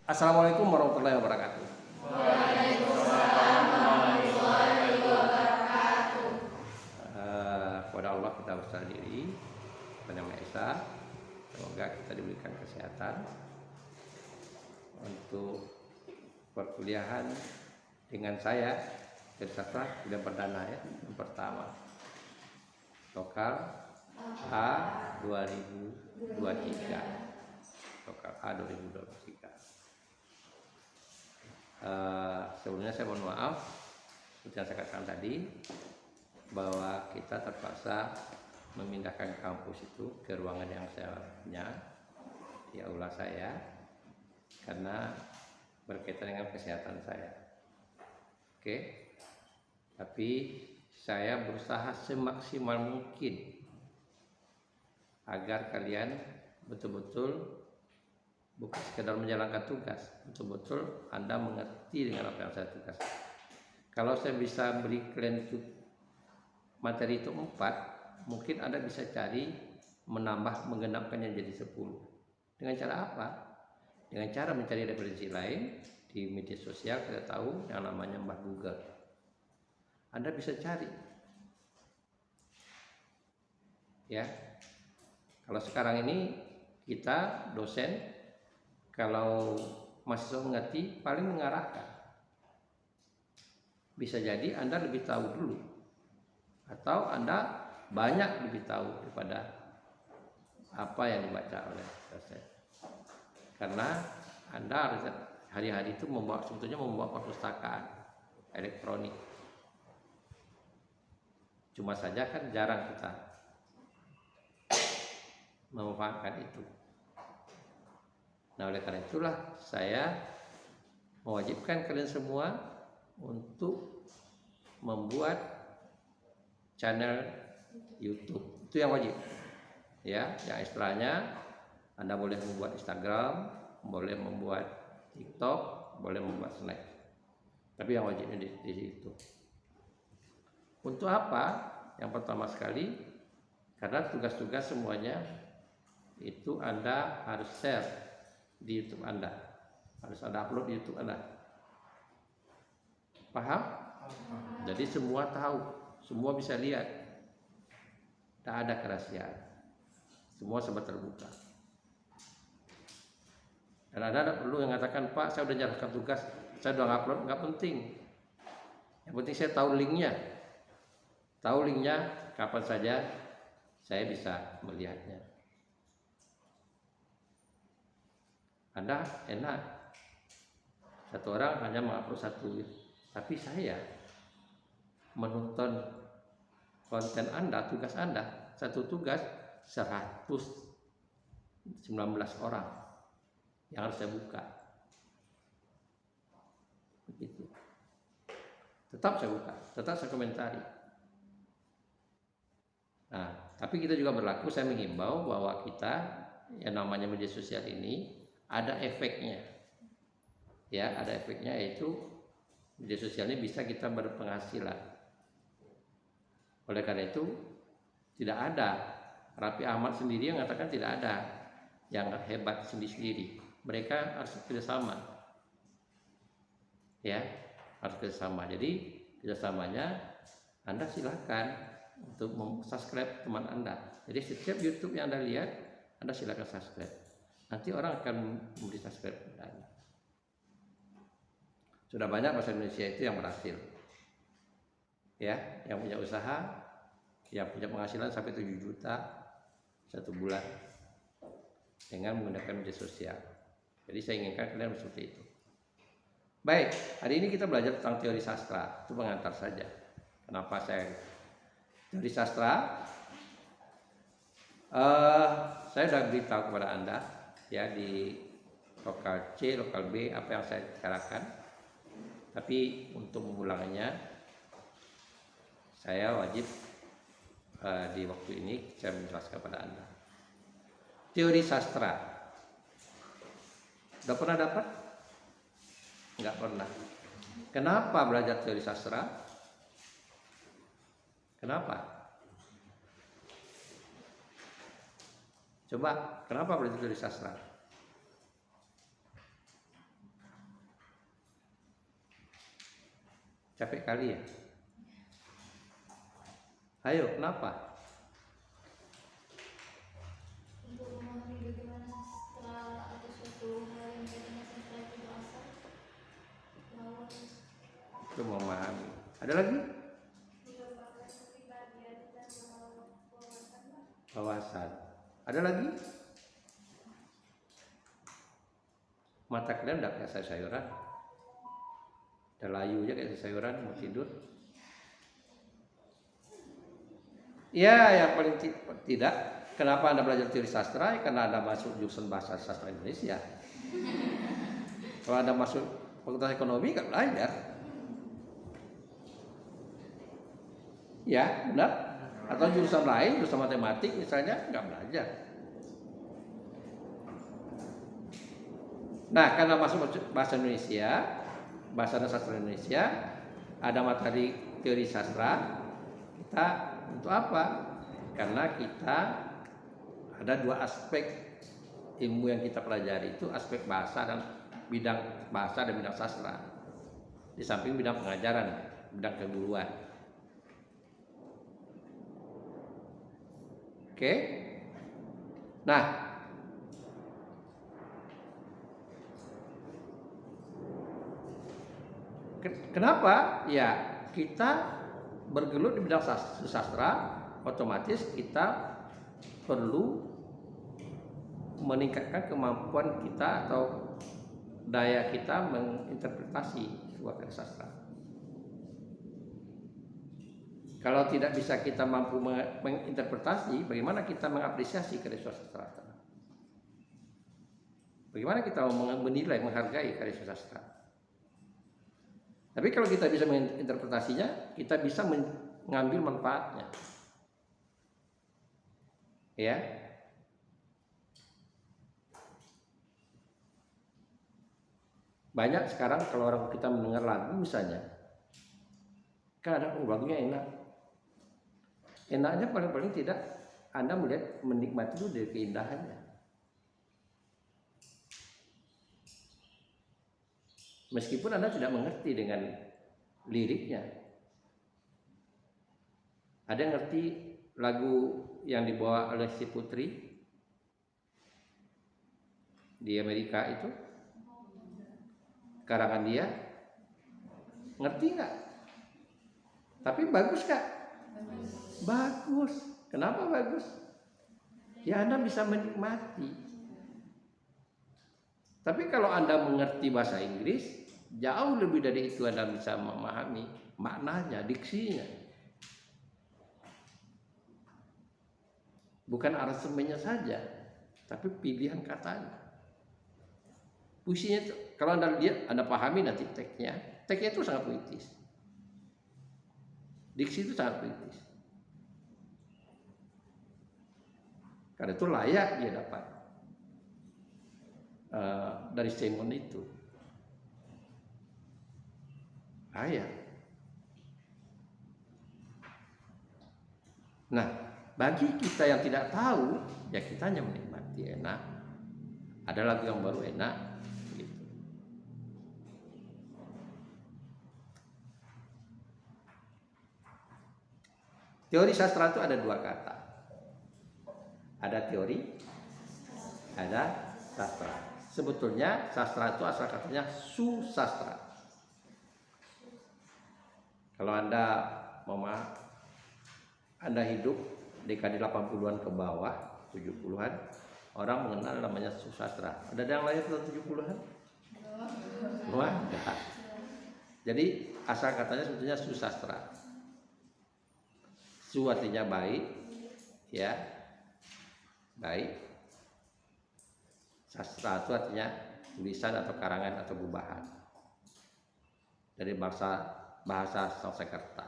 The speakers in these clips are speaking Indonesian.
Assalamualaikum warahmatullahi wabarakatuh. Kepada Allah kita berserah diri, kepada Yang Maha Esa, semoga kita diberikan kesehatan untuk perkuliahan dengan saya Sastra bidang perdana ya, yang pertama lokal A 2023, lokal A 2023. Sebelumnya saya mohon maaf seperti yang saya katakan tadi bahwa kita terpaksa memindahkan kampus itu ke ruangan yang saya punya di aula saya karena berkaitan dengan kesehatan saya. Oke, tapi saya berusaha semaksimal mungkin agar kalian betul-betul bukan sekedar menjalankan tugas, betul-betul Anda mengerti dengan apa yang saya tugas. Kalau saya bisa beri kalian itu materi itu 4, mungkin Anda bisa cari menambah menggenapkannya jadi 10. Dengan cara apa? Dengan cara mencari referensi lain di media sosial. Kita tahu yang namanya Mbah Google. Anda bisa cari. Ya. Kalau sekarang ini kita dosen kalau mahasiswa mengerti paling mengarahkan. Bisa jadi Anda lebih tahu dulu, atau Anda banyak lebih tahu daripada apa yang dibaca oleh dosen. Karena Anda hari-hari itu sebetulnya membawa perpustakaan elektronik. Cuma saja kan jarang kita memanfaatkan itu. Nah, oleh karena itulah saya mewajibkan kalian semua untuk membuat channel YouTube. Itu yang wajib. Ya, yang istilahnya Anda boleh membuat Instagram, boleh membuat TikTok, boleh membuat Snap. Tapi yang wajibnya di situ. Untuk apa? Yang pertama sekali, karena tugas-tugas semuanya itu Anda harus share di YouTube Anda, harus ada upload di YouTube Anda. Paham? Jadi semua tahu, semua bisa lihat, tak ada kerahasiaan, semua serba terbuka. Dan ada perlu yang mengatakan, Pak, saya sudah jalankan tugas, saya sudah upload, nggak penting. Yang penting saya tahu linknya, kapan saja saya bisa melihatnya. Anda enak, satu orang hanya mengupload satu, tapi saya menonton konten Anda, tugas Anda, satu tugas 119 orang yang harus saya buka. Begitu. Tetap saya buka, tetap saya komentari. Nah, tapi kita juga berlaku, saya mengimbau bahwa kita yang namanya media sosial ini ada efeknya. Ya, ada efeknya, yaitu media sosial ini bisa kita berpenghasilan. Oleh karena itu tidak ada Raffi Ahmad sendiri yang mengatakan tidak ada yang hebat sendiri-sendiri. Mereka harus kerjasama. Ya, harus kerjasama. Jadi kerjasamanya Anda silakan untuk subscribe teman Anda. Jadi setiap YouTube yang Anda lihat, Anda silakan subscribe. Nanti orang akan memberi subscribe kepada Anda. Sudah banyak bahasa Indonesia itu yang berhasil. Ya, yang punya usaha, yang punya penghasilan sampai 7 juta satu bulan dengan menggunakan media sosial. Jadi saya inginkan kalian seperti itu. Baik, hari ini kita belajar tentang teori sastra. Itu pengantar saja. Kenapa saya teori sastra? Saya sudah beritahu kepada Anda ya di lokal C, lokal B apa yang saya bicarakan. Tapi untuk mengulanginya saya wajib di waktu ini saya menjelaskan kepada Anda. Teori sastra. Udah pernah dapat? Enggak pernah. Kenapa belajar teori sastra? Kenapa? Coba, kenapa belajar teori sastra? Capek kali ya? Ayo, kenapa? Untuk memahami bagaimana sastra atau suatu hal yang kaitannya sastra itu berasal. Lalu Untuk memahami. Ada lagi? mengembangkan kepribadian dan wawasan. Wawasan. Ada lagi? Mata kalian udah kayak sayuran. Udah layu aja kayak sayuran, mau tidur. Ya, yang paling tidak. Kenapa Anda belajar teori sastra? Ya, karena Anda masuk jurusan bahasa sastra Indonesia. Kalau Anda masuk fakultas ekonomi, nggak belajar. Ya, benar. Atau jurusan lain, jurusan matematik misalnya, nggak belajar. Nah, karena masuk bahasa Indonesia, bahasa dan sastra Indonesia, ada materi teori sastra, kita untuk apa? Karena kita ada dua aspek ilmu yang kita pelajari, itu aspek bahasa dan bidang bahasa dan bidang sastra. Di samping bidang pengajaran, bidang keguruan. Oke. Nah, kenapa? Ya, kita bergelut di bidang sastra, otomatis kita perlu meningkatkan kemampuan kita atau daya kita menginterpretasi sebuah karya sastra. Kalau tidak bisa kita mampu menginterpretasi, bagaimana kita mengapresiasi karya sastra? Bagaimana kita menilai, menghargai karya sastra? Tapi kalau kita bisa menginterpretasinya, kita bisa mengambil manfaatnya. Ya. Banyak sekarang kalau orang kita mendengar lagu misalnya, kadang lagunya enak. Enaknya paling-paling tidak Anda melihat, menikmati itu dari keindahannya. Meskipun Anda tidak mengerti dengan liriknya. Ada yang ngerti lagu yang dibawa oleh si Putri di Amerika itu? Karangan dia? Ngerti nggak? Tapi bagus nggak? Bagus. Kenapa bagus? Ya Anda bisa menikmati. Tapi kalau Anda mengerti bahasa Inggris, jauh lebih dari itu Anda bisa memahami maknanya, diksinya. Bukan aransemennya saja, tapi pilihan katanya. Puisinya itu, kalau Anda lihat, Anda pahami nanti teksnya. Teksnya itu sangat puitis. Diksi itu sangat puitis. Karena itu layak dia dapat dari Simon itu. Layak. Nah, bagi kita yang tidak tahu, ya kita hanya menikmati enak. Ada lagu yang baru enak, gitu. Teori sastra itu ada dua kata. Ada teori, ada sastra. Sebetulnya sastra itu asal katanya susastra. Kalau Anda hidup dekade 80-an ke bawah, 70-an, orang mengenal namanya susastra. Ada yang lahir tahun 70-an? Wah, enggak. Jadi asal katanya sebetulnya susastra. Su artinya baik, ya, baik. Sastra itu artinya tulisan atau karangan atau gubahan. Dari bahasa Sanskerta.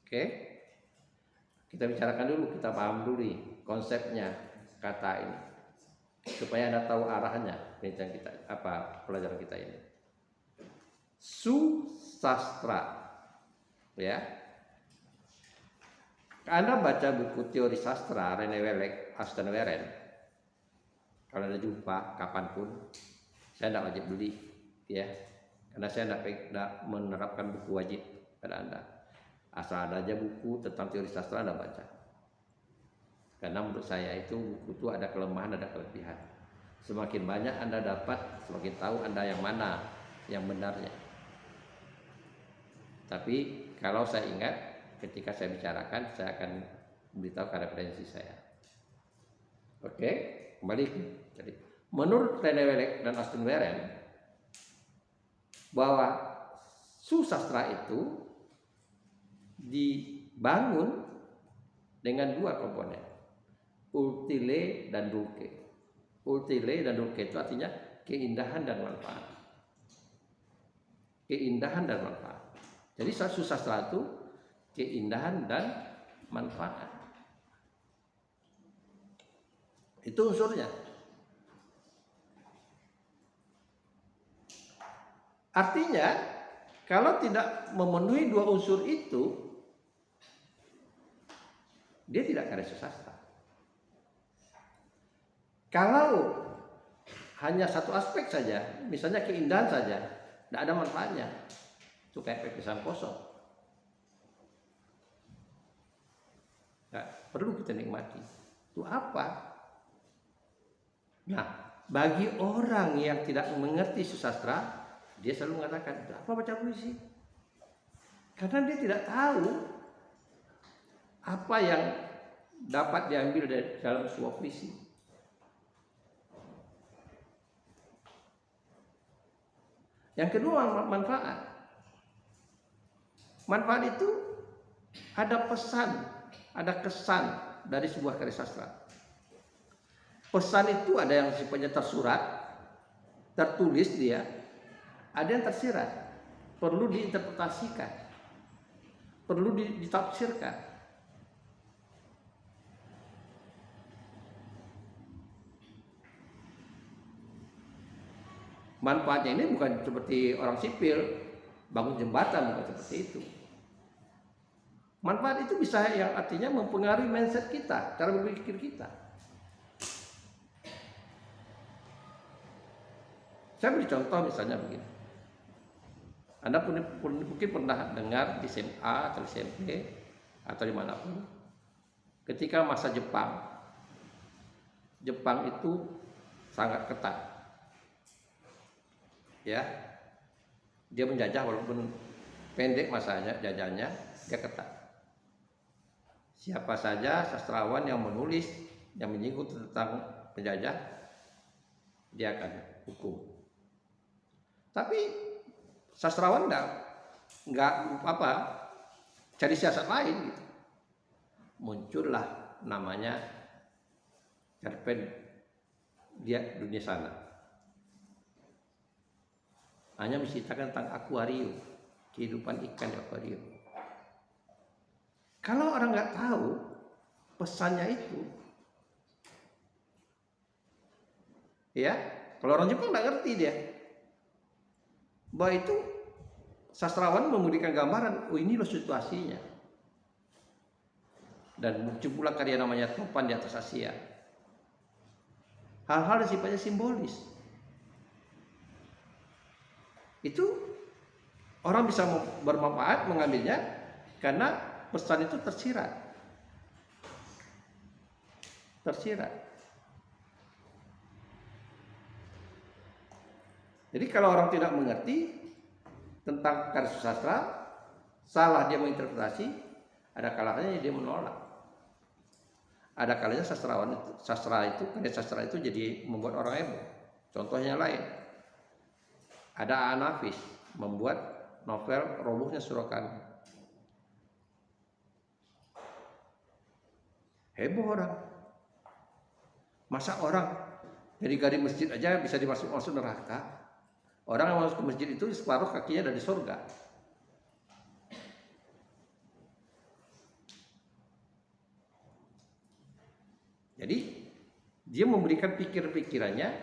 Oke, kita bicarakan dulu, kita paham dulu nih konsepnya kata ini. supaya Anda tahu arahnya penelitian kita, pelajaran kita ini. Susastra, ya. Anda baca buku teori sastra Rene Welek, Aston Weren, kalau Anda jumpa kapanpun, saya tidak wajib beli, ya, karena saya tidak menerapkan buku wajib pada Anda. Asal ada aja buku tentang teori sastra Anda baca. Karena menurut saya itu buku itu ada kelemahan, ada kelebihan. Semakin banyak Anda dapat, semakin tahu Anda yang mana yang benarnya. Tapi kalau saya ingat, ketika saya bicarakan, saya akan memberitahu referensi saya. Oke, kembali. Jadi, menurut Rene Welek dan Aston Weren, bahwa susastra itu dibangun dengan dua komponen, ultile dan dulce. Ultile dan dulce itu artinya keindahan dan manfaat. Keindahan dan manfaat. Jadi susastra itu keindahan dan manfaat. Itu unsurnya. Artinya, kalau tidak memenuhi dua unsur itu, dia tidak karya sastra. Kalau hanya satu aspek saja, misalnya keindahan saja, tidak ada manfaatnya. Itu kayak pepesan kosong. Nggak perlu kita nikmati. Itu apa? Nah, bagi orang yang tidak mengerti susastra, dia selalu mengatakan, apa baca puisi? Karena dia tidak tahu apa yang dapat diambil dari dalam sebuah puisi. Yang kedua, manfaat. Manfaat itu ada pesan, ada kesan dari sebuah karya sastra. Pesan itu ada yang sifatnya tersurat, tertulis dia, ada yang tersirat, perlu diinterpretasikan, perlu ditafsirkan. Manfaatnya ini bukan seperti orang sipil bangun jembatan, bukan seperti itu. Manfaat itu bisa yang artinya mempengaruhi mindset kita, cara berpikir kita. Saya beri contoh misalnya begini. Anda mungkin pernah dengar di SMA atau SMP atau dimanapun, ketika masa Jepang itu sangat ketat. Ya, dia menjajah walaupun pendek masanya jajahnya, dia ketat. Siapa saja sastrawan yang menulis yang menyinggung tentang penjajah, dia akan hukum. Tapi sastrawan nggak cari siasat lain gitu. Muncullah namanya cerpen dia dunia sana. Hanya menceritakan tentang akuarium, kehidupan ikan di akuarium. Kalau orang nggak tahu pesannya itu, ya, kalau orang Jepang nggak ngerti dia, bahwa itu sastrawan memberikan gambaran, oh ini loh situasinya. Dan muncul pula karya namanya Topan di Atas Asia. Hal-hal yang sifatnya simbolis. Itu orang bisa bermanfaat mengambilnya karena pesan itu tersirat. Jadi kalau orang tidak mengerti tentang karya sastra, salah dia menginterpretasi, ada kalanya dia menolak. Ada kalanya karya sastra itu jadi membuat orang heboh. Contohnya lain. Ada Anafis membuat novel Robohnya Surau Kami. Heboh orang. Masa orang dari garis masjid aja bisa masuk neraka? Orang yang masuk ke masjid itu separuh kakinya dari surga. Jadi dia memberikan pikirannya,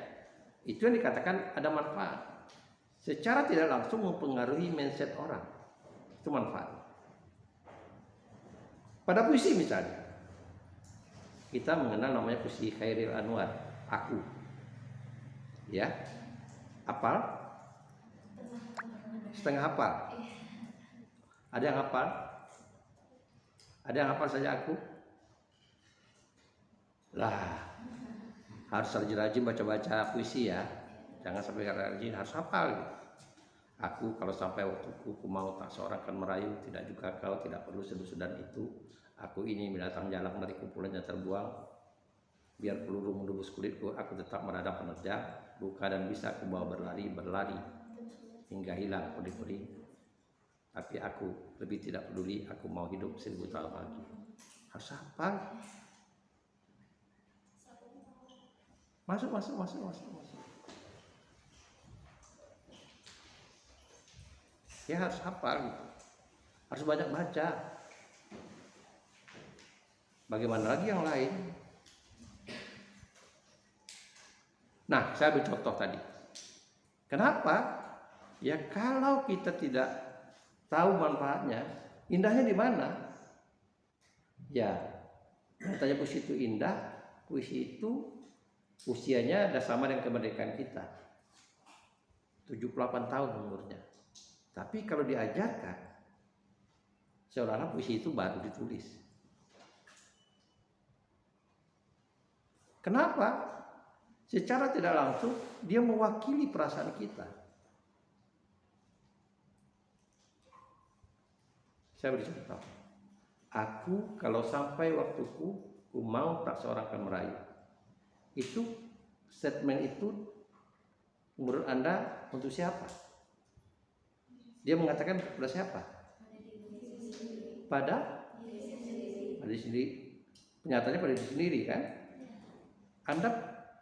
itu yang dikatakan ada manfaat. Secara tidak langsung mempengaruhi mindset orang, itu manfaat. Pada puisi misalnya, kita mengenal namanya puisi Khairil Anwar, Aku. Ya, hafal? Setengah hafal. Ada yang hafal? Ada yang hafal saja Aku? Lah, harus rajin-rajin baca-baca puisi ya. Jangan sampai rajin, harus hafal. Aku kalau sampai waktuku ku mau tak seorang akan merayu, tidak juga kau, tidak perlu sedu-sedan itu. Aku ini binatang jalang dari kumpulan yang terbuang. Biar peluru menembus kulitku, aku tetap meradang penerjang. Luka dan bisa aku bawa berlari hingga hilang pedih-pedih. Tapi aku lebih tidak peduli, aku mau hidup 1000 tahun lagi. Harus hafal. Masuk. Ya harus hafal gitu. Harus banyak baca. Bagaimana lagi yang lain? Nah, saya ambil contoh tadi. Kenapa? Ya kalau kita tidak tahu manfaatnya, indahnya di mana? Ya, katanya puisi itu indah, puisi itu usianya sudah sama dengan kemerdekaan kita. 78 tahun umurnya. Tapi kalau diajarkan, seolah-olah puisi itu baru ditulis. Kenapa? Secara tidak langsung dia mewakili perasaan kita. Saya beri contoh. Aku kalau sampai waktuku, ku mau tak seorang akan merayu. Itu statement itu menurut Anda untuk siapa? Dia mengatakan kepada siapa? Pada diri sendiri. Penyataannya pada diri sendiri kan? Anda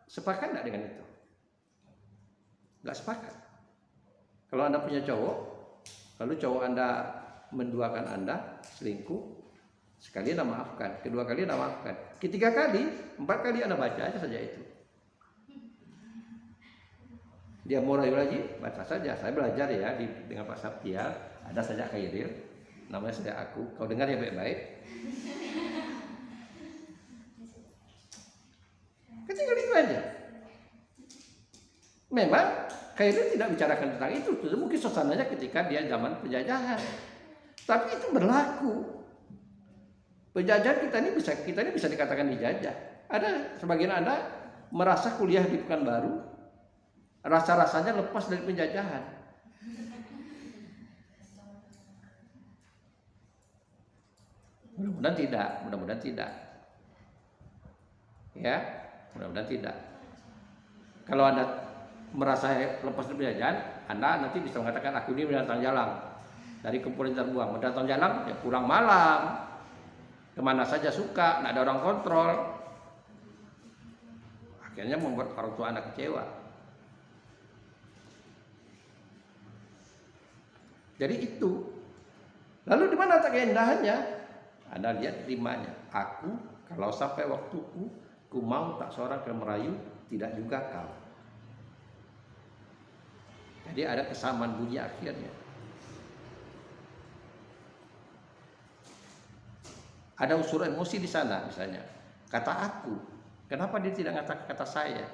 sepakat tidak dengan itu? Nggak sepakat. Kalau Anda punya cowok, lalu cowok Anda menduakan Anda, selingkuh, sekali Anda maafkan, kedua kali Anda maafkan, ketiga kali, 4 kali Anda baca aja saja itu. Dia mau rayu lagi, baca saja. Saya belajar ya dengan Pak Saptiar, ada saja Khairil, namanya saja Aku. Kau dengar ya baik-baik. Ketinggal itu aja. Memang Khairil tidak bicarakan tentang itu mungkin suasananya ketika dia zaman penjajahan. Tapi itu berlaku. Penjajahan kita ini bisa dikatakan dijajah. Ada sebagian Anda merasa kuliah di Pekanbaru, rasa-rasanya lepas dari penjajahan. Mudah-mudahan tidak. Ya, mudah-mudahan tidak. Kalau Anda merasa lepas dari penjajahan, Anda nanti bisa mengatakan aku ini binatang jalang dari kumpulan terbuang. Binatang jalang ya pulang malam, kemana saja suka, tidak ada orang kontrol. Akhirnya membuat orang tua Anda kecewa. Jadi itu. Lalu di mana tak keindahannya? Anda lihat rimanya. Aku kalau sampai waktuku, ku mau tak seorang akan merayu, tidak juga kau. Jadi ada kesamaan bunyi akhirnya. Ada unsur emosi di sana misalnya. Kata aku, kenapa dia tidak mengatakan kata saya?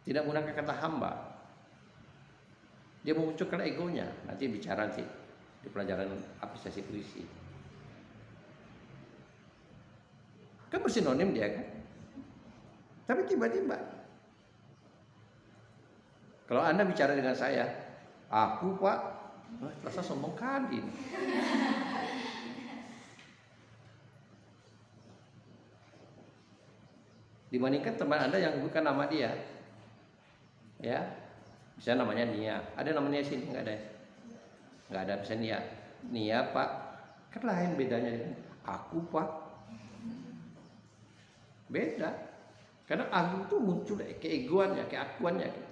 Tidak menggunakan kata hamba. Dia memunculkan egonya. Nanti bicara di pelajaran apresiasi puisi. Kan bersinonim dia kan. Tapi tiba-tiba kalau Anda bicara dengan saya, aku Pak, rasa sombong kali. Dibandingkan teman Anda yang bukan nama dia. Ya. Misalnya namanya Nia. Ada namanya sini enggak ada? Enggak ada, bisa Nia. Nia Pak. Kan lain bedanya dengan aku Pak. Beda. Karena aku tuh muncul keegoannya, keakuannya gitu.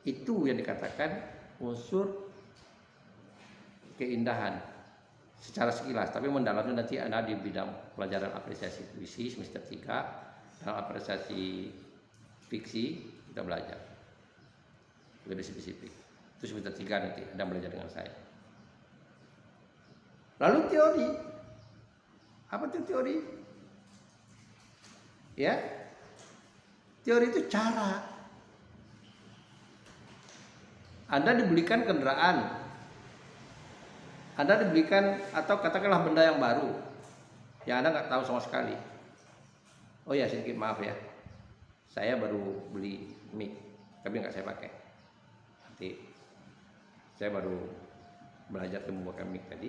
Itu yang dikatakan unsur keindahan. secara sekilas, tapi mendalamnya nanti Anda di bidang pelajaran apresiasi puisi semester 3 dan apresiasi fiksi kita belajar lebih spesifik. Itu semester 3 nanti Anda belajar dengan saya. Lalu teori. Apa itu teori? Ya. Teori itu cara. Anda dibelikan kendaraan, Anda dibelikan atau katakanlah benda yang baru yang Anda nggak tahu sama sekali. Oh ya, sedikit maaf ya, saya baru beli mic tapi nggak saya pakai. Nanti saya baru belajar membuat mic tadi,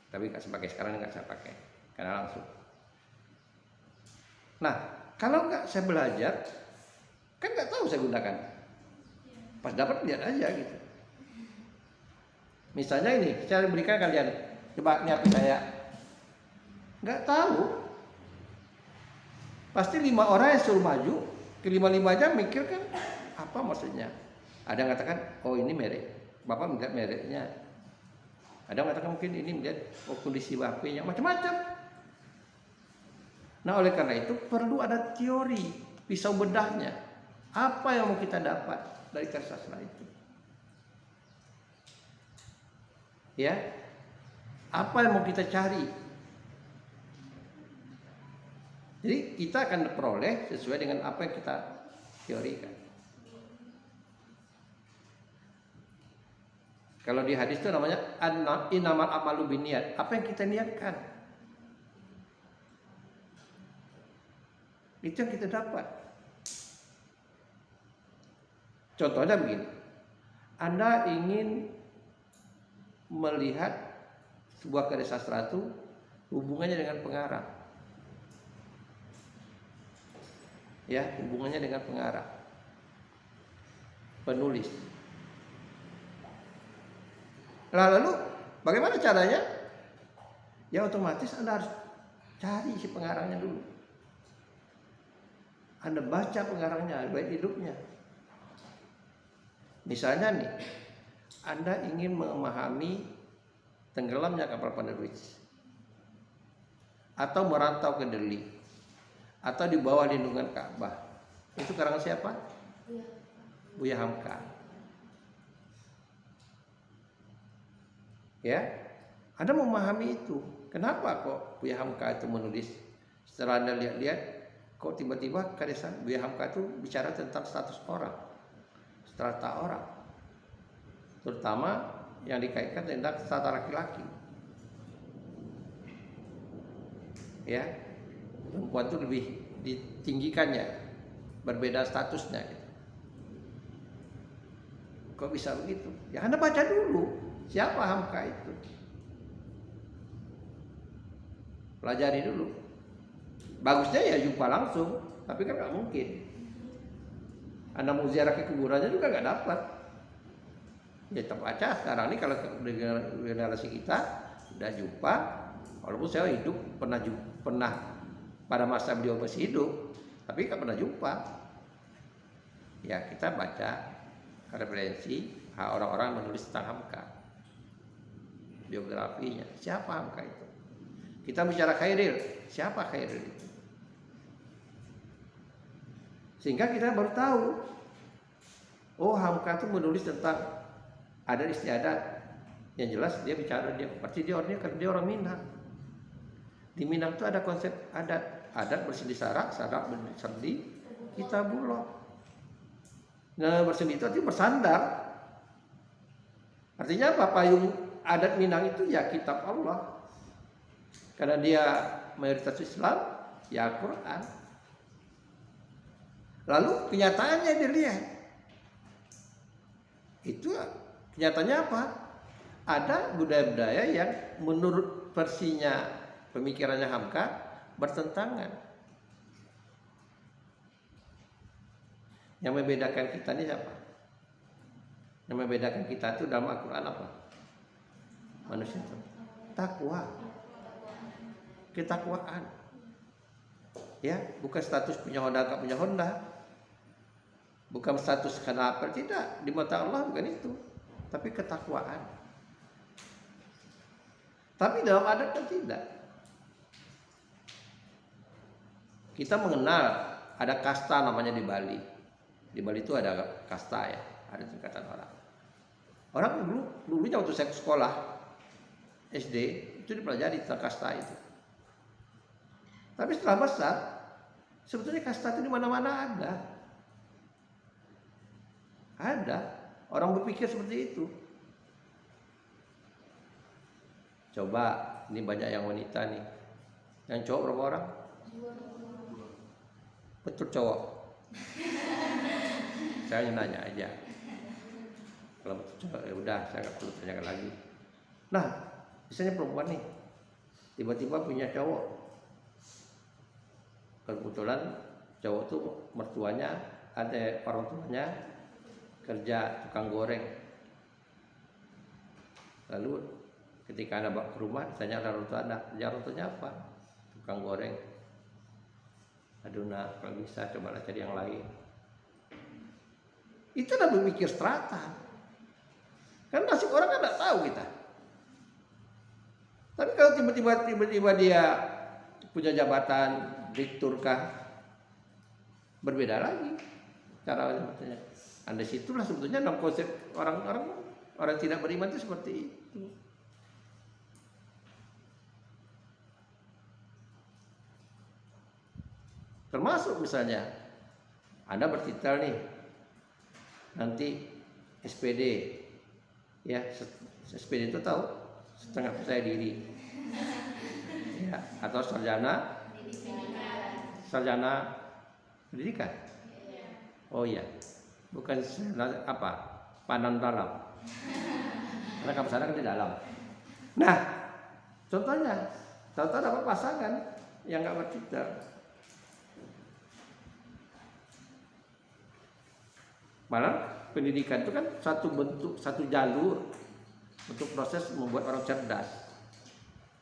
tapi nggak saya pakai sekarang, nggak saya pakai karena langsung. Nah, kalau nggak saya belajar, kan nggak tahu saya gunakan. Pas dapat lihat aja gitu. Misalnya ini, saya berikan kalian, coba ini HP saya, nggak tahu, pasti 5 orang yang suruh maju, ke-5-5-nya mikir kan, apa maksudnya? Ada yang katakan, oh ini merek, Bapak melihat mereknya. Ada yang katakan mungkin ini melihat kondisi HP-nya, macam-macam. Nah oleh karena itu perlu ada teori, pisau bedahnya, apa yang mau kita dapat dari karya sastra itu. Ya, apa yang mau kita cari? Jadi kita akan peroleh sesuai dengan apa yang kita teorikan. Kalau di hadis itu namanya innamal amalu binniyat. Apa yang kita niatkan, itu yang kita dapat. Contohnya begini, Anda ingin melihat sebuah karya sastra itu hubungannya dengan pengarang, ya, hubungannya dengan pengarang, penulis. Lalu bagaimana caranya? Ya otomatis Anda harus cari si pengarangnya dulu. Anda baca pengarangnya, baik hidupnya. Misalnya nih, Anda ingin memahami tenggelamnya kapal penerbit, atau merantau ke Delhi, atau di bawah lindungan Ka'bah. Itu karangan siapa? Buya Hamka. Ya, Anda memahami itu. Kenapa kok Buya Hamka itu menulis? Setelah Anda lihat-lihat, kok tiba-tiba karya Buya Hamka itu bicara tentang status orang, strata orang, terutama yang dikaitkan tentang strata laki-laki. Ya, perempuan itu lebih ditinggikannya, berbeda statusnya. Kok bisa begitu? Ya Anda baca dulu siapa Hamka itu, pelajari dulu. Bagusnya ya jumpa langsung, tapi kan nggak mungkin. Anda mau ziarah ke kuburannya juga nggak dapat. Ya terbaca sekarang ini kalau generasi kita udah jumpa, walaupun saya hidup pernah pada masa beliau masih hidup, tapi nggak pernah jumpa. Ya kita baca referensi orang-orang menulis tentang Hamka, biografinya, siapa Hamka itu. Kita bicara Khairil, siapa Khairil itu. Sehingga kita baru tahu, oh Hamka itu menulis tentang adat istiadat. Yang jelas dia bicara, berarti dia orang Minang. Di Minang itu ada konsep adat bersendi sarak bersendi kitabullah. Nah bersendi itu artinya bersandar. Artinya apa? Payung adat Minang itu ya kitab Allah. Karena dia mayoritas Islam, ya Al-Quran. Lalu kenyataannya dilihat, itu kenyataannya apa? Ada budaya-budaya yang menurut versinya pemikirannya Hamka bertentangan. Yang membedakan kita ini siapa? Yang membedakan kita itu dalam Al-Quran apa? Manusia itu takwa, ketakwaan. Ya, bukan status punya Honda enggak punya Honda. Bukan status karena apa, tidak, di mata Allah bukan itu, tapi ketakwaan. Tapi dalam adat kan tidak. Kita mengenal ada kasta namanya di Bali. Di Bali itu ada kasta ya, ada tingkatan orang. Orang dulunya waktu saya sekolah SD itu dipelajari tentang kasta itu. Tapi setelah besar, sebetulnya kasta itu di mana-mana ada. Ada orang berpikir seperti itu. Coba, ini banyak yang wanita nih. Yang cowok berapa orang? Betul cowok. Saya nanya aja. Kalau betul cowok, ya udah, saya nggak perlu tanyakan lagi. Nah, misalnya perempuan nih, tiba-tiba punya cowok. Kebetulan cowok tuh mertuanya, ada orang tuanya kerja tukang goreng. Lalu ketika Anda bawa ke rumah, ditanya orang tua Anda, orang tuanya apa? Tukang goreng. Aduh nak, kalau bisa cobalah cari yang lain. Itu udah berpikir strata. Kan nasib orang kan nggak tahu kita. Tapi kalau tiba-tiba dia punya jabatan direktur kah, berbeda lagi cara sebetulnya. Anda situlah sebetulnya dalam konsep orang tidak beriman itu seperti itu. Termasuk misalnya Anda bertitel nih nanti SPD, ya SPD itu tahu setengah percaya diri, ya, atau sarjana pendidikan. Oh iya, bukan apa pandang dalam, karena kamu sana kan di dalam. Nah, contohnya, contoh dapat pasangan yang nggak bertitel. Malah pendidikan itu kan satu bentuk, satu jalur untuk proses membuat orang cerdas,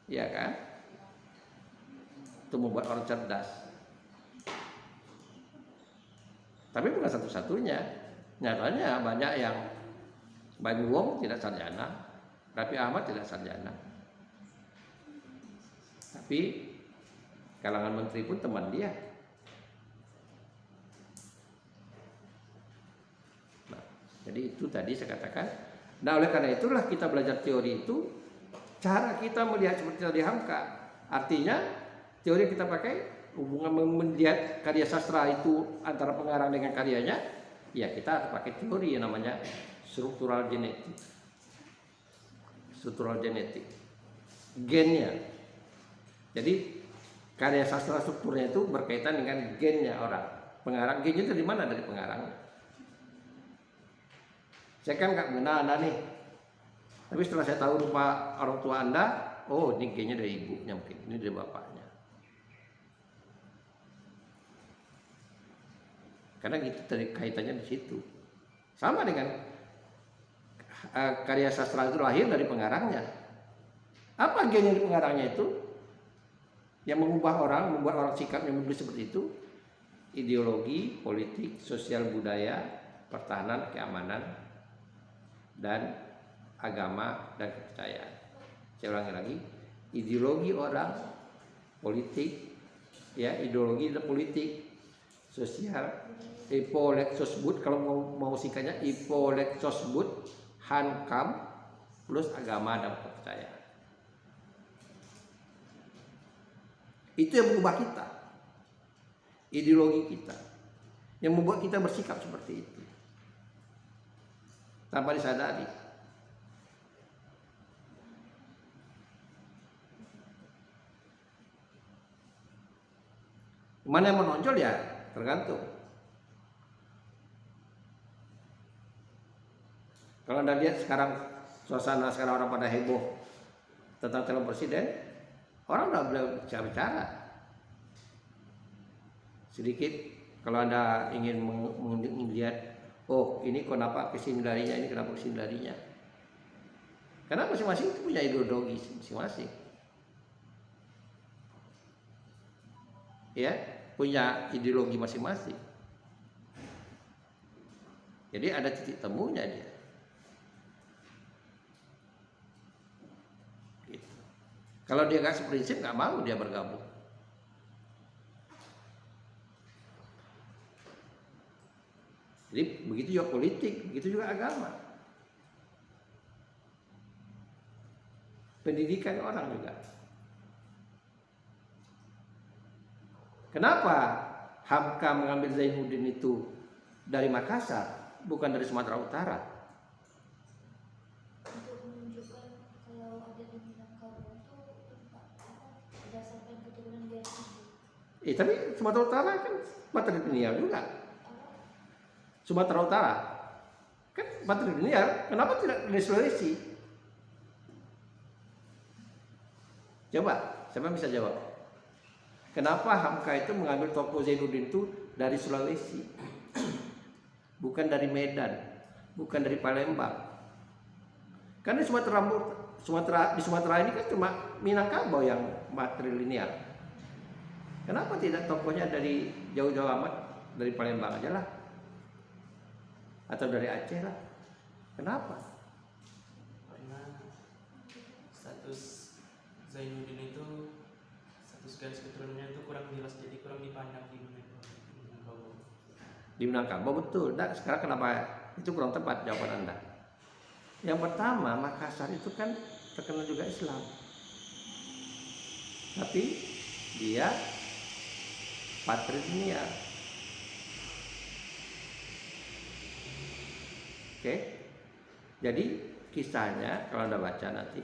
ya kan? Untuk membuat orang cerdas. Tapi bukan satu-satunya. Nyatanya banyak yang Bayu Wong tidak sarjana, Raffi Ahmad tidak sarjana. Tapi kalangan menteri pun teman dia. Jadi itu tadi saya katakan. Nah oleh karena itulah kita belajar teori itu, cara kita melihat seperti tadi Hamka. Artinya teori yang kita pakai hubungan melihat karya sastra itu antara pengarang dengan karyanya, ya kita harus pakai teori yang namanya struktural genetik. Struktural genetik, gennya. Jadi karya sastra strukturnya itu berkaitan dengan gennya orang. Pengarang gennya itu dari mana? Dari pengarang. Saya kan nggak mengenal Anda nih, tapi setelah saya tahu rupa orang tua Anda, oh ini gennya dari ibunya mungkin, ini dari bapaknya. Karena itu tadi kaitannya di situ. Sama dengan karya sastra itu lahir dari pengarangnya. Apa gen dari pengarangnya itu? Yang mengubah orang, membuat orang sikapnya menulis seperti itu. Ideologi, politik, sosial, budaya, pertahanan, keamanan, dan agama dan kepercayaan. Saya ulangi lagi, ideologi orang, politik, ya ideologi dan politik, sosial, ipolexosbud kalau mau singkatnya ipolexosbud, hankam plus agama dan kepercayaan. Itu yang mengubah kita, ideologi kita, yang membuat kita bersikap seperti itu tanpa disadari. Mana yang menonjol ya tergantung. Kalau Anda lihat sekarang suasana sekarang orang pada heboh tentang calon presiden, orang udah boleh bicara. Sedikit kalau Anda ingin melihat, oh ini kenapa kesini larinya, ini kenapa kesini larinya. Karena masing-masing punya ideologi masing-masing. Ya, punya ideologi masing-masing. Jadi ada titik temunya dia. Gitu. Kalau dia nggak seprinsip, nggak mau dia bergabung. Jadi begitu juga politik, begitu juga agama. Pendidikan orang juga. Kenapa Hamka mengambil Zainuddin itu dari Makassar, bukan dari Sumatera Utara? Untuk menunjukkan kalau ada di Minangkabau itu berdasarkan keturunan dia sendiri. Tapi Sumatera Utara kan matrilineal juga. Sumatera Utara kan matrilineal, kenapa tidak di Sulawesi? Coba, siapa bisa jawab? Kenapa Hamka itu mengambil tokoh Zainuddin itu dari Sulawesi, bukan dari Medan, bukan dari Palembang? Karena di Sumatera ini kan cuma Minangkabau yang matrilineal. Kenapa tidak tokohnya dari jauh-jauh amat, dari Palembang aja lah, atau dari Aceh lah? Kenapa? Karena status Zainuddin itu, status garis keturunannya itu kurang jelas, jadi kurang dipandang di Minangkabau. Di Minangkabau betul. Nah, sekarang kenapa itu kurang tepat jawaban Anda? Yang pertama, Makassar itu kan terkenal juga Islam, tapi dia patrilineal. Oke, jadi kisahnya kalau Anda baca nanti,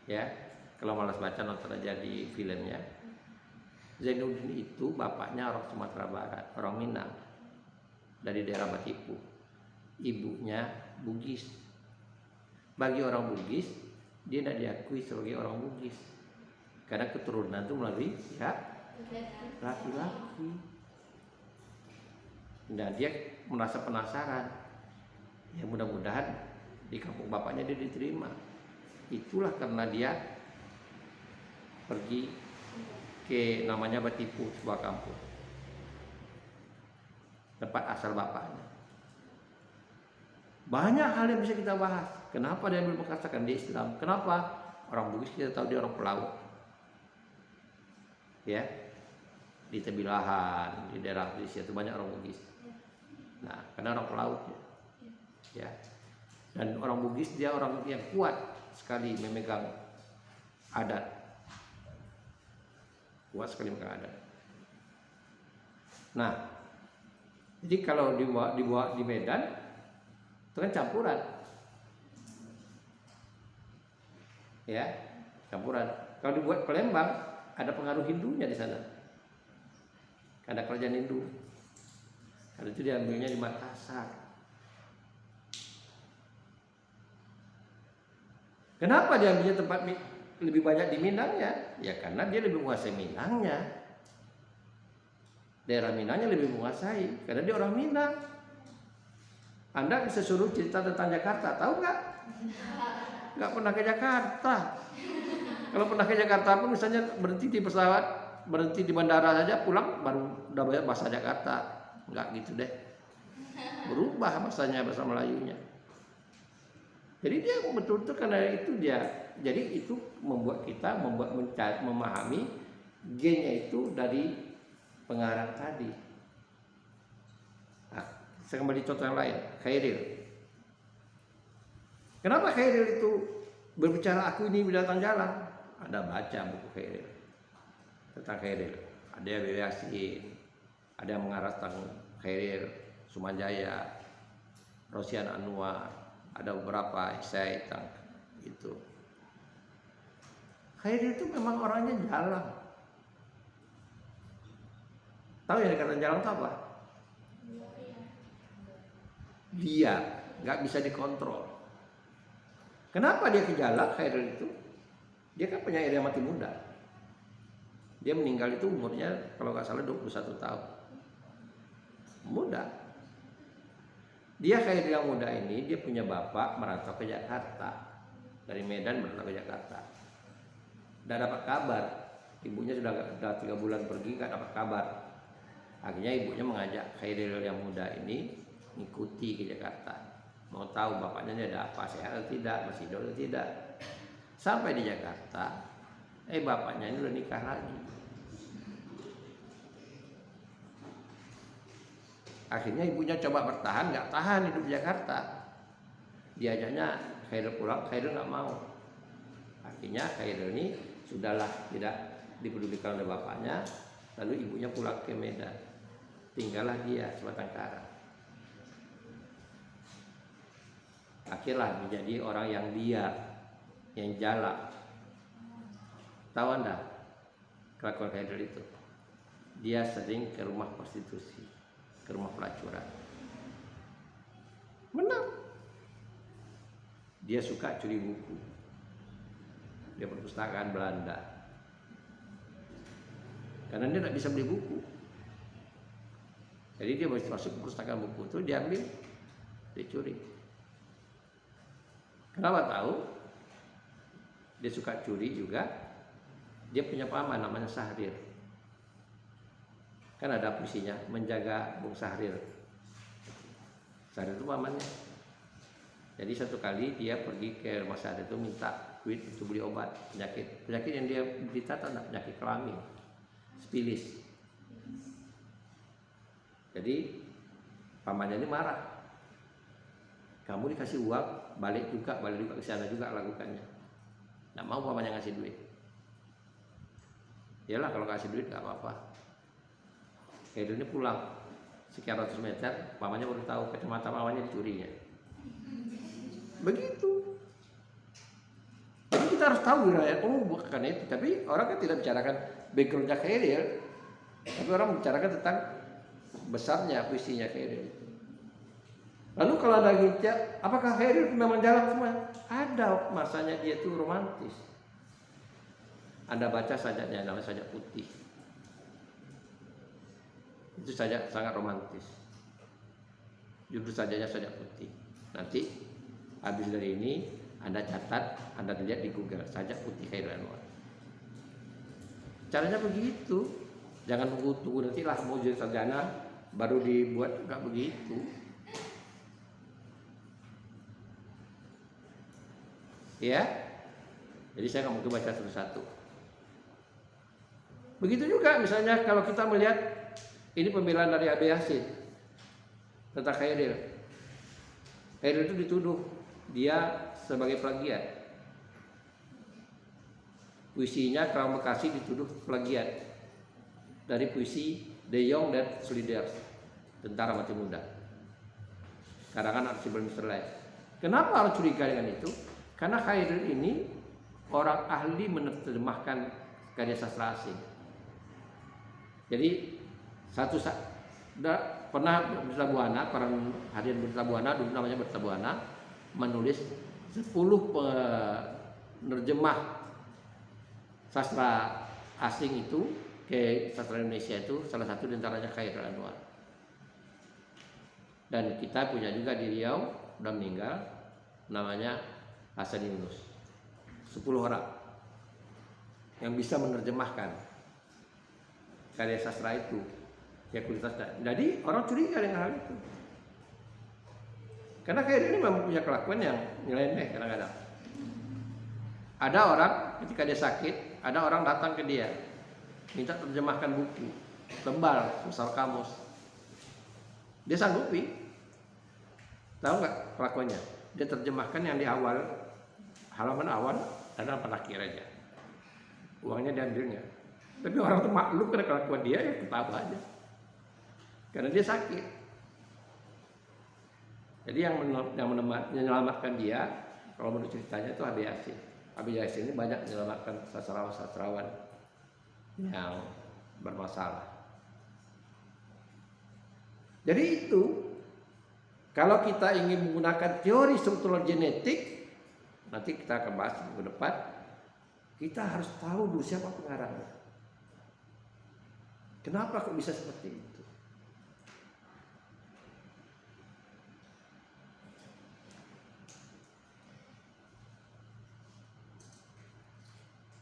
ya, kalau malas baca nonton aja di filmnya. Zainuddin itu bapaknya orang Sumatera Barat, orang Minang, dari daerah Batipu. Ibunya Bugis. Bagi orang Bugis, dia tidak diakui sebagai orang Bugis, karena keturunan itu melalui pihak laki-laki. Nah, dia merasa penasaran. Ya, mudah-mudahan di kampung bapaknya dia diterima. Itulah karena dia pergi ke namanya Batipu, sebuah kampung, tempat asal bapaknya. Banyak hal yang bisa kita bahas. Kenapa dia ambil Makassar? Dia Islam. Kenapa? Orang Bugis kita tahu dia orang pelaut. Ya, di Tebilahan, di daerah di situ banyak orang Bugis. Nah, karena orang pelaut ya. Dan orang Bugis dia orang yang kuat sekali memegang adat. Kuat sekali memegang adat. Nah, jadi kalau dibawa di Medan itu kan campuran. Ya, campuran. Kalau dibuat Palembang ada pengaruh Hindunya di sana. Ada kerajaan Hindu. Karena itu diambilnya di Makassar. Kenapa diambilnya tempat lebih banyak di Minangnya? Ya karena dia lebih menguasai Minangnya. Daerah Minangnya lebih menguasai karena dia orang Minang. Anda bisa suruh cerita tentang Jakarta, tahu nggak? Nggak pernah ke Jakarta. Kalau pernah ke Jakarta pun misalnya berhenti di pesawat, berhenti di bandara saja, pulang baru udah banyak bahasa Jakarta. Nggak gitu deh. Berubah bahasanya, bahasa Melayunya. Jadi dia betul-betul karena itu dia. Jadi itu membuat kita memahami gennya itu dari pengarang tadi. Nah, saya kembali contoh yang lain, Khairil. Kenapa Khairil itu berbicara aku ini binatang jalan? Ada baca buku Khairil tentang Khairil. Ada yang Yasin, ada yang mengarah tentang Khairil, Sumanjaya, Rosian Anwar. Ada beberapa esai tentang itu. Khairil itu memang orangnya jalan. Tahu yang dikatakan jalan itu apa? Dia nggak bisa dikontrol. Kenapa dia kejalak Khairil itu? Dia kan penyair yang mati muda. Dia meninggal itu umurnya kalau nggak salah 21 tahun. Muda. Dia Khairil yang muda ini, dia punya bapak merantau ke Jakarta. Dari Medan merantau ke Jakarta. Udah dapat kabar, ibunya sudah 3 bulan pergi nggak dapat kabar. Akhirnya ibunya mengajak Khairil yang muda ini ngikuti ke Jakarta. Mau tahu bapaknya ada apa, sehat atau tidak, masih hidup atau tidak. Sampai di Jakarta, Bapaknya ini udah nikah lagi. Akhirnya ibunya coba bertahan, nggak tahan hidup di Jakarta. Diajaknya Khairil pulang, Khairil nggak mau. Akhirnya Khairil ini sudahlah tidak dipedulikan oleh bapaknya, lalu ibunya pulang ke Medan. Tinggallah dia sebatang kara. Akhirnya menjadi orang yang liar, yang jalak. Tahu Anda kelakuan Khairil itu? Dia sering ke rumah prostitusi, ke rumah pelacuran. Menang. Dia suka curi buku. Dia perpustakaan Belanda. Karena dia tidak bisa beli buku. Jadi dia masuk ke perpustakaan buku itu, dia ambil, dia curi. Kenapa tahu? Dia suka curi juga. Dia punya paman namanya Sahrir. Kan ada puisinya, menjaga Bung Sahrir. Sahrir itu pamannya. Jadi satu kali dia pergi ke rumah Sahrir itu minta duit untuk beli obat penyakit. Penyakit yang dia derita adalah penyakit kelamin, spilis. Jadi pamannya ini marah. Kamu dikasih uang, balik juga ke sana juga lakukannya. Nggak mau pamannya ngasih duit. Yalah kalau kasih duit nggak apa-apa. Khairil ini pulang sekian ratus meter, pamannya baru tahu kacamata pamannya dicurinya. Begitu. Jadi kita harus tahu ya, bukan itu. Tapi orang kan tidak bicarakan backgroundnya Khairil, tapi orang membicarakan tentang besarnya puisinya Khairil itu. Lalu kalau ada gicak, apakah Khairil memang jalan semua? Ada masanya dia itu romantis. Anda baca sajaknya, namanya sajak putih. Itu sajak sangat romantis. Judul sajaknya sajak putih. Nanti habis dari ini Anda catat, Anda lihat di Google sajak putih Khairil Anwar. Caranya begitu. Jangan tunggu nanti lah mau jadi sarjana baru dibuat, enggak begitu. Ya. Jadi saya nggak mungkin baca satu-satu. Begitu juga misalnya kalau kita melihat ini pembelaan dari Abe Yasin tentang Khairil. Khairil itu dituduh dia sebagai plagiat. Puisinya Kerang Bekasi dituduh plagiat dari puisi De Jong dan Soliders, Tentara Mati Muda, karangan Archibald Misterlei. Kenapa harus curiga dengan itu? Karena Khairil ini orang ahli menerjemahkan karya sastra asing. Jadi pernah Berita Buana, koran harian Berita Buana, dulu namanya Berita Buana, menulis 10 penerjemah sastra asing itu ke sastra Indonesia itu, salah satu diantaranya Khairil Anwar. Dan kita punya juga di Riau, udah meninggal, namanya Hasan Yunus. 10 orang yang bisa menerjemahkan karya sastra itu, ya kualitasnya. Jadi orang curiga dengan hal itu. Karena Khairil ini memang punya kelakuan yang nyeleneh kadang-kadang. Ada orang ketika dia sakit, ada orang datang ke dia minta terjemahkan buku tebal, besar kamus. Dia sanggupi. Tahu nggak kelakuannya? Dia terjemahkan yang di awal, halaman awal, dan halaman akhir aja. Uangnya diambilnya. Tapi orang itu maklum karena kelakuan dia, ya ketawa aja. Karena dia sakit. Jadi yang menyelamatkan dia, kalau menurut ceritanya itu Abe Yasin. Abe Yasin ini banyak menyelamatkan sastrawan-sastrawan yang bermasalah. Jadi itu, kalau kita ingin menggunakan teori struktural genetik, nanti kita akan bahas minggu depan, kita harus tahu dulu siapa pengarangnya. Kenapa kok bisa seperti itu?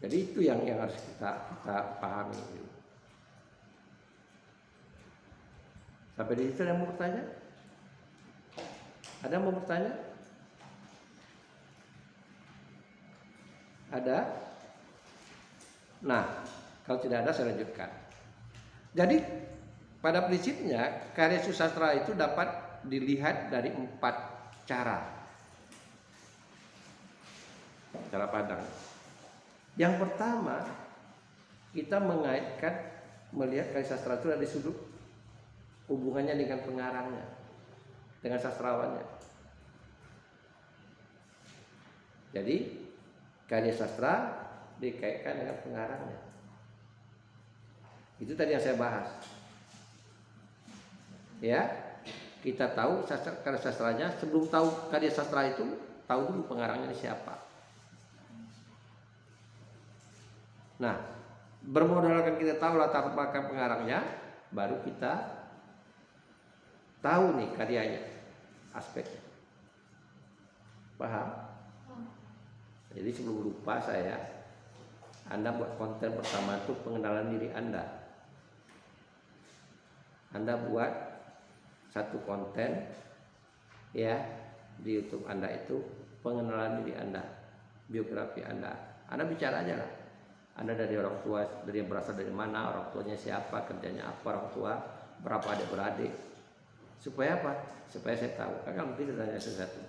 Jadi itu yang harus kita pahami. Sampai di situ ada yang mau bertanya? Ada yang mau bertanya? Ada? Nah, kalau tidak ada saya lanjutkan. Jadi pada prinsipnya karya susastra itu dapat dilihat dari 4 cara pandang. Yang pertama, kita melihat karya sastra itu dari sudut hubungannya dengan pengarangnya, dengan sastrawannya. Jadi karya sastra dikaitkan dengan pengarangnya. Itu tadi yang saya bahas. Ya, kita tahu karya sastranya. Sebelum tahu karya sastra itu, tahu dulu pengarangnya siapa. Nah, bermodalkan kita tahu latar belakang pengarangnya, baru kita tahu nih karyanya, aspeknya. Paham? Jadi sebelum lupa Anda buat konten pertama itu pengenalan diri Anda. Anda buat satu konten ya di YouTube Anda itu pengenalan diri Anda, biografi Anda. Anda bicara aja lah. Anda dari orang tua, dari berasal dari mana, orang tuanya siapa, kerjanya apa, orang tua berapa adik-beradik. Supaya apa? Supaya saya tahu. Kan mungkin ditanya sesuatu.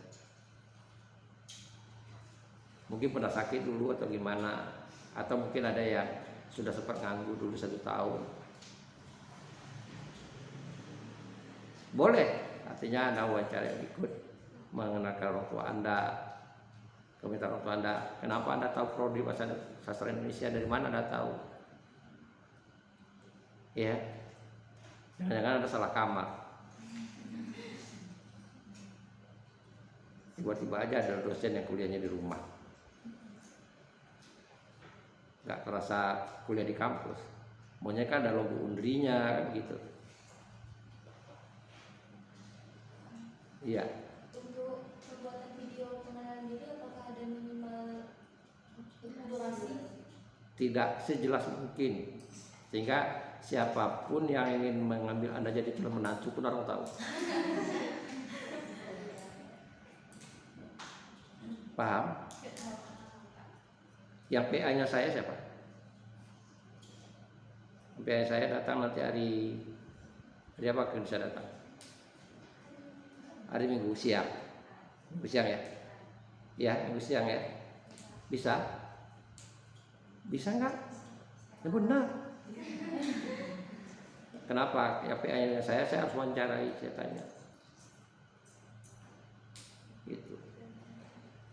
Mungkin pernah sakit dulu atau gimana, atau mungkin ada yang sudah sempat nganggur dulu 1 tahun. Boleh, artinya Anda wawancara yang ikut mengenalkan orang tua Anda, komentar orang tua Anda. Kenapa Anda tahu prodi bahasa sastra Indonesia, dari mana Anda tahu? Ya, jangan-jangan Anda salah kamar. Tiba-tiba aja ada dosen yang kuliahnya di rumah. Nggak terasa kuliah di kampus, maunya kan ada logo undrinya kan gitu. Iya. Untuk pembuatan video pengenalan diri, apakah ada minimal durasi? Tidak sejelas mungkin, sehingga siapapun yang ingin mengambil Anda jadi calon menantu pun orang tahu. Paham? Yang PA-nya saya siapa? PA saya datang nanti hari apa kan bisa datang? Hari Minggu siang. Minggu siang ya? Ya, Minggu siang ya. Bisa? Bisa nggak? Ya benar. Kenapa? Ya PA-nya saya harus wawancarai, saya tanya. Gitu.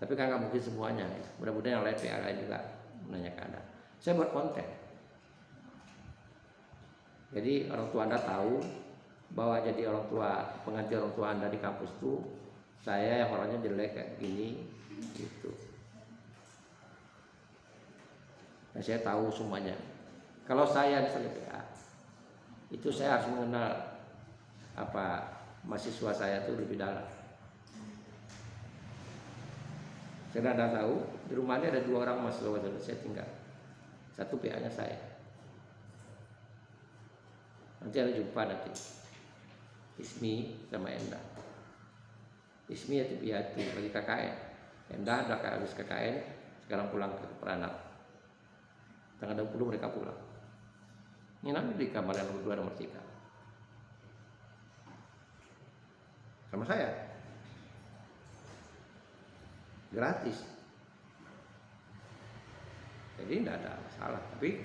Tapi kan nggak mungkin semuanya. Ya. Mudah-mudahan yang lain PA lain juga menanyakan Anda. Saya buat konten. Jadi orang tua Anda tahu bahwa jadi orang tua, pengajar orang tua Anda di kampus itu saya yang orangnya jelek kayak gini, gitu. Dan saya tahu semuanya. Kalau saya misalnya PA, itu saya harus mengenal mahasiswa saya itu lebih dalam. Saya tidak tahu di rumahnya ada 2 orang mahasiswa saya tinggal. Satu PA-nya saya. Nanti ada jumpa nanti. Ismi sama Enda. Ismi itu Piatu lagi KKN. Enda udah habis KKN, sekarang pulang ke Peranak. Tanggal 20 mereka pulang. Ini nanti di kamar yang nomor 2 nomor 3. Sama saya. Gratis. Jadi tidak ada masalah. Tapi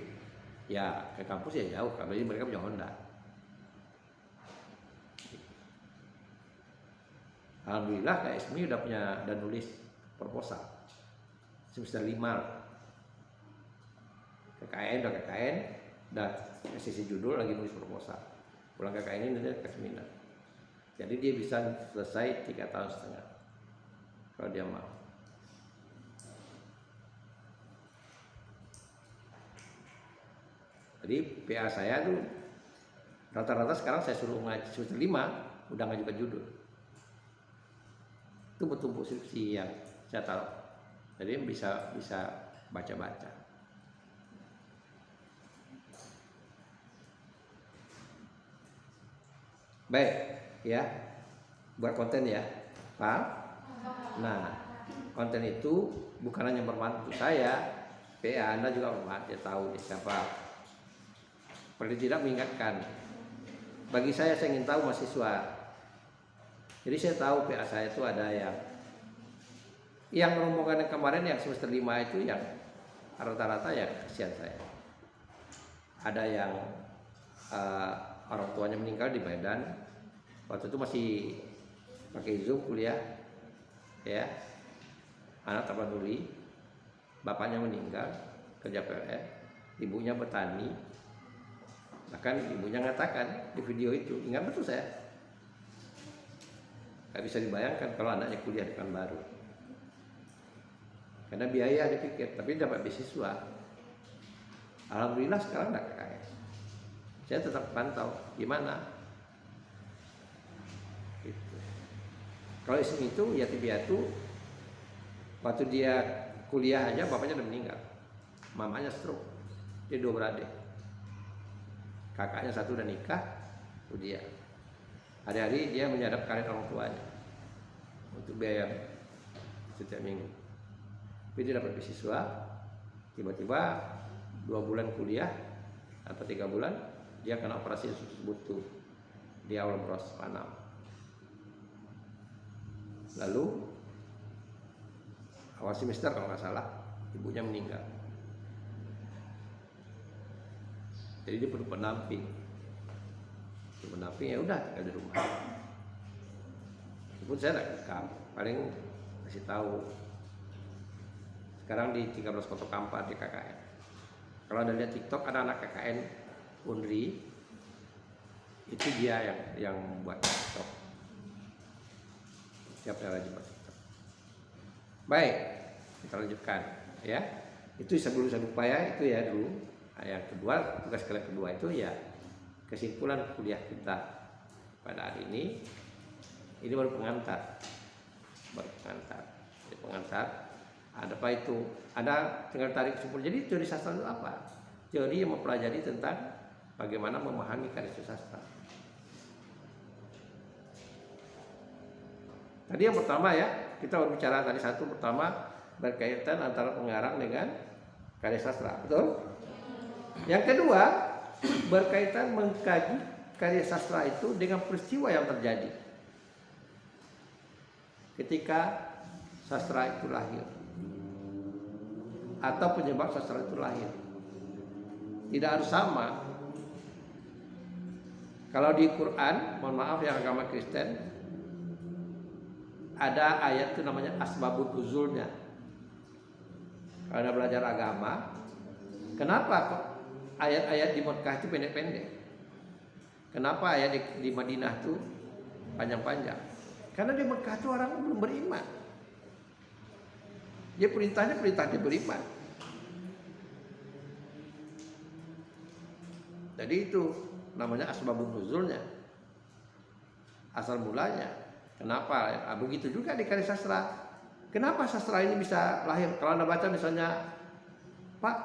ya ke kampus ya jauh, karena mereka punya Honda. Alhamdulillah Kak Ismi udah nulis proposal semester 5. KKN dan sisi judul lagi nulis proposal. Pulang KKN ini nanti ke seminar. Jadi dia bisa selesai 3,5 tahun kalau dia mau. Jadi PA saya tuh rata-rata sekarang saya suruh ngaji semester 5 udah ngajukan judul. Itu bertumpuk skripsi yang saya tahu. Jadi bisa baca-baca. Baik, ya. Buat konten ya. Paham? Nah, konten itu bukan hanya bermanfaat untuk saya, PA Anda juga hormat, dia tahu dia siapa. Paling tidak mengingatkan. Bagi saya ingin tahu mahasiswa. Jadi saya tahu PA saya itu ada yang rombongan yang kemarin yang semester 5 itu yang rata-rata ya kasihan saya. Ada yang orang tuanya meninggal di Medan. Waktu itu masih pakai Zoom kuliah, ya. Anak terpanduli, bapaknya meninggal kerja PLN, ibunya bertani. Bahkan ibunya mengatakan di video itu, ingat betul saya. Gak bisa dibayangkan kalau anaknya kuliah di Pekanbaru. Karena biaya dipikir, tapi dapat beasiswa. Alhamdulillah sekarang tidak KKN. Saya tetap pantau gimana. Gitu. Kalau istri itu yatim piatu, waktu dia kuliah aja bapaknya udah meninggal, mamanya stroke, dia 2 beradik, kakaknya 1 udah nikah, itu dia. Hari-hari dia menyadap karir orang tuanya untuk biaya setiap minggu. Tapi dia dapat beasiswa, tiba-tiba 2 bulan kuliah atau 3 bulan dia kena operasi usus buntu di awal Bros Panam. Lalu awal semester kalau nggak salah ibunya meninggal. Jadi dia perlu pendamping. Pendamping ya udah tinggal di rumah. Meskipun saya nggak rekam, paling kasih tahu. Sekarang di 13 Kota Kampar di KKN. Kalau ada lihat TikTok ada anak KKN Unri, itu dia yang buat TikTok. Siapa yang rajin buat TikTok? Baik, kita lanjutkan ya. Itu sebelum upaya itu ya dulu. Nah, yang kedua, tugas kalian kedua itu ya kesimpulan kuliah kita pada hari ini. Ini baru pengantar. Jadi pengantar. Ada apa itu? Ada tinggal tarik kesimpulan. Jadi teori sastra itu apa? Teori yang mempelajari tentang bagaimana memahami karya sastra. Tadi yang pertama ya, kita berbicara tadi satu pertama berkaitan antara pengarang dengan karya sastra, betul? Yang kedua berkaitan mengkaji karya sastra itu dengan peristiwa yang terjadi ketika sastra itu lahir atau penyebab sastra itu lahir. Tidak harus sama. Kalau di Quran, mohon maaf yang agama Kristen, ada ayat itu namanya asbabun nuzulnya. Kalau Anda belajar agama, kenapa kok ayat-ayat di Mekah itu pendek-pendek? Kenapa ayat di Madinah itu panjang-panjang? Karena di Mekah itu orang belum beriman. Dia perintah dia beriman. Jadi itu namanya asbabun nuzulnya. Asal mulanya. Kenapa? Begitu juga di karya sastra. Kenapa sastra ini bisa lahir? Kalau Anda baca misalnya, Pak,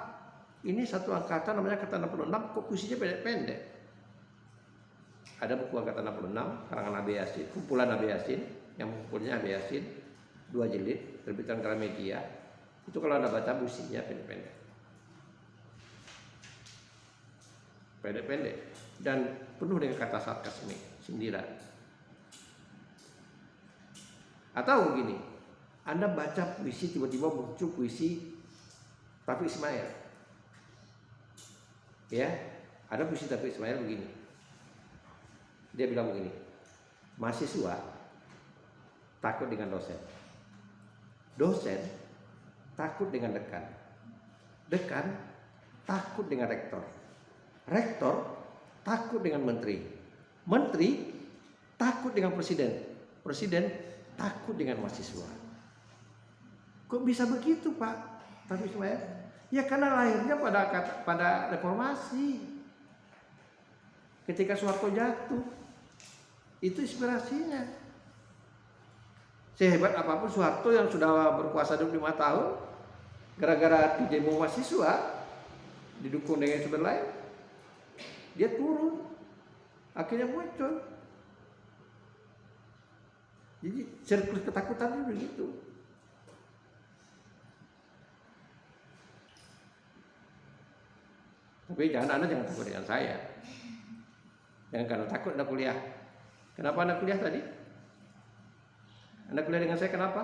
ini satu angkatan namanya angkatan 66, kok puisinya pendek-pendek? Ada buku angkatan 66, karangan Abi Yasin, kumpulan Abi Yasin, yang mengumpulnya Abi Yasin, 2 jilid, terbitan Gramedia. Itu kalau Anda baca puisinya pendek-pendek. Pendek-pendek. Dan penuh dengan kata sarkasme, sindiran. Atau begini, Anda baca puisi tiba-tiba muncul puisi Taufiq Ismail. Ya, ada puisi Taufiq Ismail begini. Dia bilang begini, mahasiswa takut dengan dosen. Dosen takut dengan dekan. Dekan takut dengan rektor. Rektor takut dengan menteri. Menteri takut dengan presiden. Presiden takut dengan mahasiswa. Kok bisa begitu, Pak? Tapi Ismail, ya karena lahirnya pada reformasi. Ketika Soeharto jatuh, itu inspirasinya. Sehebat apapun Soeharto yang sudah berkuasa 25 tahun, gara-gara di demo mahasiswa, didukung dengan sumber lain, dia turun. Akhirnya muncul. Jadi sirkus ketakutan itu begitu. Tapi Anda jangan takut dengan saya. Jangan karena takut Anda kuliah. Kenapa Anda kuliah tadi? Anda kuliah dengan saya kenapa?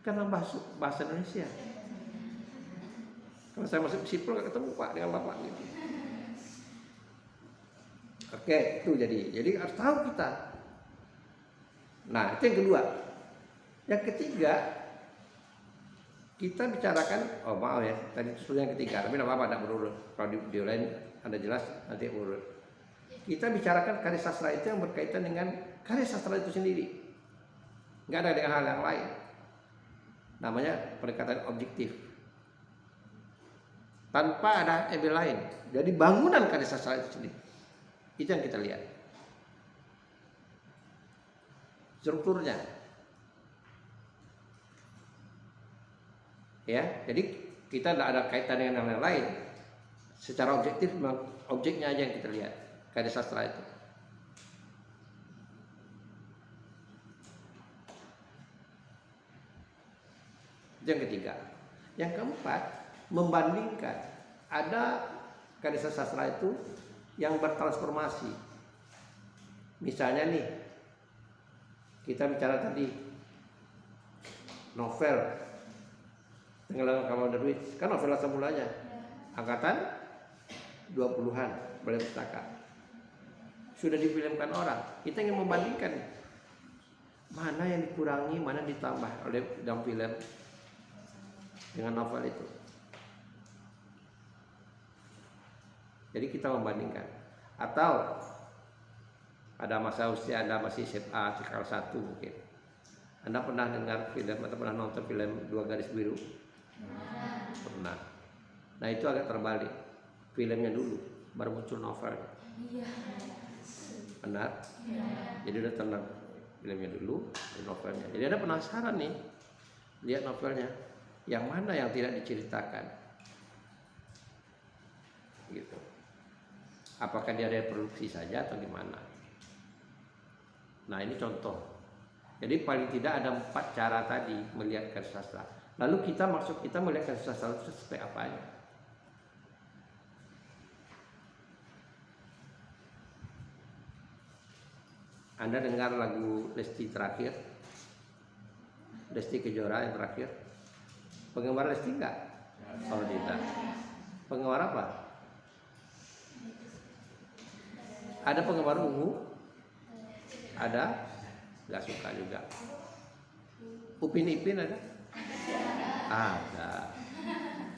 Karena bahasa Indonesia. Kalau saya masuk sipil nggak ketemu Pak dengan Bapak gitu. Oke, itu jadi harus tahu kita. Nah, itu yang kedua. Yang ketiga, kita bicarakan, oh maaf ya, tadi itu yang ketiga, tapi tidak apa-apa, tidak berurut. Kalau di lain Anda jelas nanti urut. Kita bicarakan karya sastra itu yang berkaitan dengan karya sastra itu sendiri. Nggak ada dengan hal yang lain. Namanya pendekatan objektif. Tanpa ada label lain. Jadi bangunan karya sastra itu sendiri. Itu yang kita lihat. Strukturnya. Ya, jadi kita tidak ada kaitan dengan yang lain. Secara objektif, objeknya aja yang kita lihat. Karya sastra itu. Yang ketiga. Yang keempat, membandingkan. Ada karya sastra itu yang bertransformasi. Misalnya nih, kita bicara tadi novel Tenggelam Kapal Derwis, kan novel asal mulanya angkatan 20-an, Balai Pustaka. Sudah difilmkan orang. Kita ingin membandingkan mana yang dikurangi, mana ditambah oleh dalam film dengan novel itu. Jadi kita membandingkan. Atau pada masa usia Anda masih SMA kelas 1 mungkin. Anda pernah dengar film atau pernah nonton film Dua Garis Biru? Pernah. Nah, itu agak terbalik. Filmnya dulu, baru muncul novel. Benar? Jadi udah tenang. Filmnya dulu, novelnya. Jadi Anda penasaran nih, lihat novelnya. Yang mana yang tidak diceritakan? Gitu. Apakah dia reproduksi saja atau gimana? Nah, ini contoh. Jadi paling tidak ada 4 cara tadi melihat karya sastra. Lalu maksud kita melihat karya sastra itu seperti apanya? Anda dengar lagu Lesti terakhir? Lesti Kejora yang terakhir? Penggemar Lesti enggak? Oh tidak. Penggemar apa? Ada penggemar ungu? Ada? Nggak suka juga. Upin Ipin ada? Ada.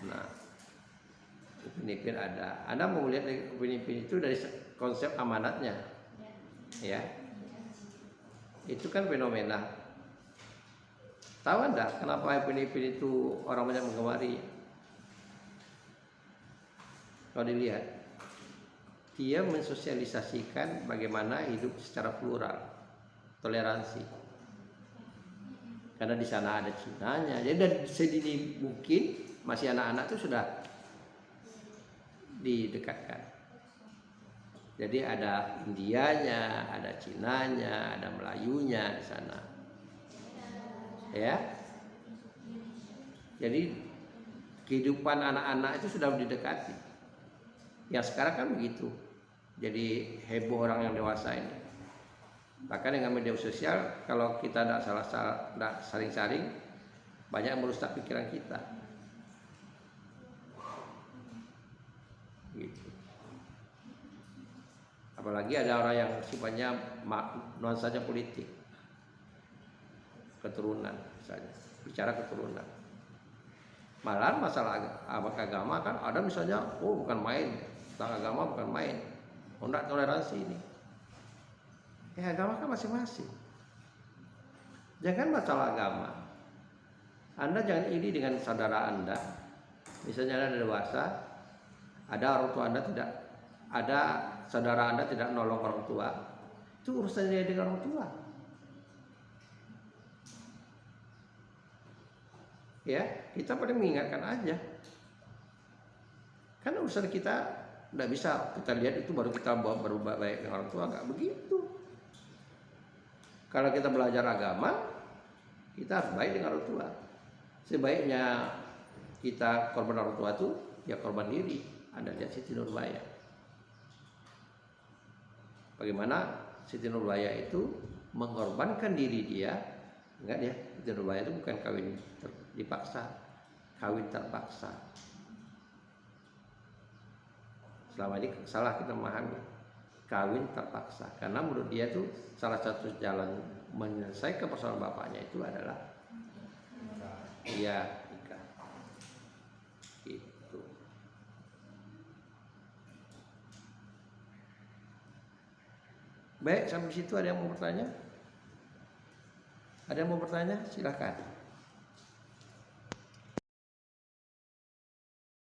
Nah, Upin Ipin ada. Anda mau lihat Upin Ipin itu dari konsep amanatnya, ya? Itu kan fenomena. Tahu Anda kenapa Upin Ipin itu orang banyak menggemari? Kalau dilihat, dia mensosialisasikan bagaimana hidup secara plural, toleransi. Karena di sana ada Cinanya. Jadi dari sedini mungkin masih anak-anak itu sudah didekatkan. Jadi ada Indianya, ada Cinanya, ada Melayunya di sana. Ya. Jadi kehidupan anak-anak itu sudah didekati. Yang sekarang kan begitu. Jadi heboh orang yang dewasa ini. Bahkan dengan media sosial, kalau kita tidak saling-saling, banyak yang merusak pikiran kita. Gitu. Apalagi ada orang yang sifatnya nuansanya politik, keturunan misalnya, bicara keturunan. Malah masalah agama kan ada misalnya, oh bukan main, tentang agama bukan main, oh enggak toleransi ini. Ya agama kan masing-masing. Jangan masalah agama. Anda jangan iri dengan saudara Anda. Misalnya Anda dewasa, ada orang tua Anda tidak, ada saudara Anda tidak nolong orang tua. Itu urusannya dengan orang tua. Ya, kita paling mengingatkan aja. Kan urusan kita tidak bisa kita lihat itu baru kita berubah baik dengan orang tua, nggak begitu. Kalau kita belajar agama, kita harus baik dengan orang tua. Sebaiknya kita korban orang tua itu ya korban diri. Anda lihat Siti Nurbaya. Bagaimana Siti Nurbaya itu mengorbankan diri dia. Enggak, dia Siti Nurbaya itu bukan kawin dipaksa, kawin terpaksa. Selama ini salah kita memahami kawin terpaksa, karena menurut dia itu salah satu jalan menyelesaikan persoalan bapaknya itu adalah nikah. Gitu. Baik, sampai situ ada yang mau bertanya? Ada yang mau bertanya? Silahkan.